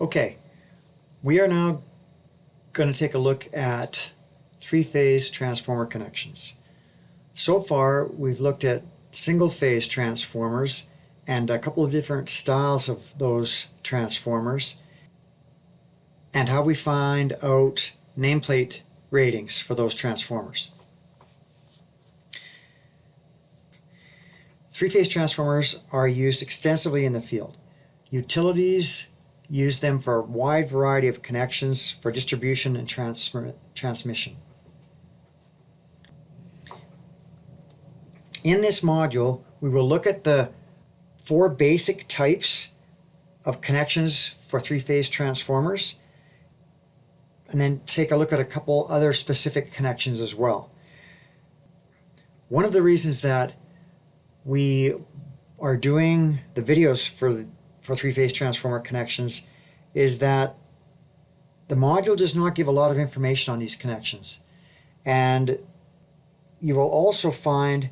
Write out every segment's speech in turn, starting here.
Okay, we are now going to take a look at three-phase transformer connections. So far, we've looked at single-phase transformers and a couple of different styles of those transformers and how we find out nameplate ratings for those transformers. Three-phase transformers are used extensively in the field. Utilities use them for a wide variety of connections for distribution and transmission. In this module, we will look at the four basic types of connections for three-phase transformers, and then take a look at a couple other specific connections as well. One of the reasons that we are doing the videos for three-phase transformer connections is that the module does not give a lot of information on these connections. And you will also find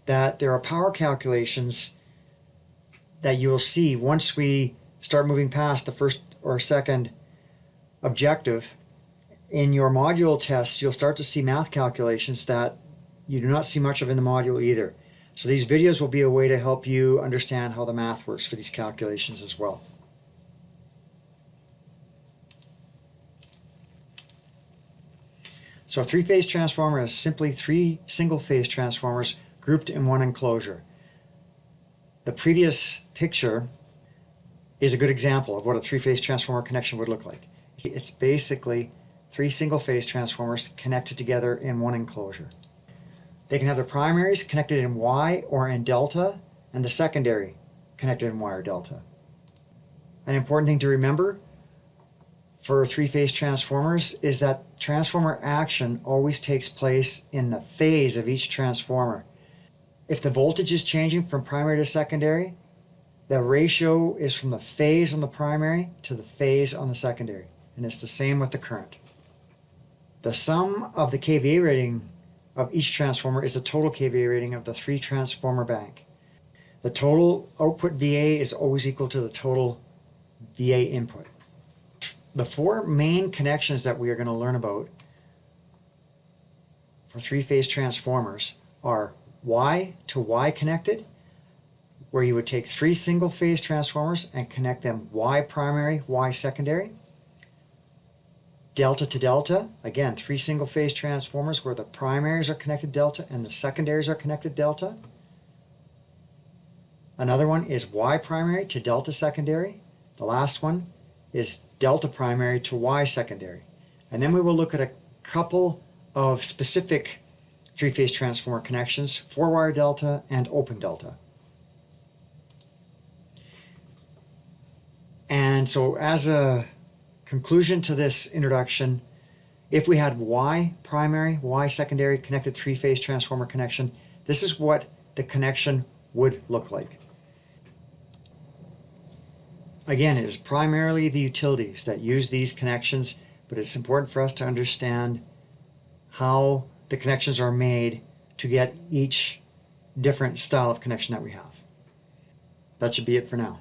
that there are power calculations that you will see once we start moving past the first or second objective. In your module tests, you'll start to see math calculations that you do not see much of in the module either. So these videos will be a way to help you understand how the math works for these calculations as well. So a three-phase transformer is simply three single-phase transformers grouped in one enclosure. The previous picture is a good example of what a three-phase transformer connection would look like. It's basically three single-phase transformers connected together in one enclosure. They can have the primaries connected in Y or in delta, and the secondary connected in Y or delta. An important thing to remember for three-phase transformers is that transformer action always takes place in the phase of each transformer. If the voltage is changing from primary to secondary, the ratio is from the phase on the primary to the phase on the secondary, and it's the same with the current. The sum of the kVA rating of each transformer is the total kVA rating of the three transformer bank. The total output VA is always equal to the total VA input. The four main connections that we are going to learn about for three-phase transformers are Y to Y connected, where you would take three single-phase transformers and connect them Y primary, Y secondary. Delta to delta, again, three single-phase transformers where the primaries are connected delta and the secondaries are connected delta. Another one is Y primary to delta secondary. The last one is delta primary to Y secondary. And then we will look at a couple of specific three-phase transformer connections, four-wire delta and open delta. And so as a conclusion to this introduction, if we had Y primary, Y secondary connected three-phase transformer connection, this is what the connection would look like. Again, it is primarily the utilities that use these connections, but it's important for us to understand how the connections are made to get each different style of connection that we have. That should be it for now.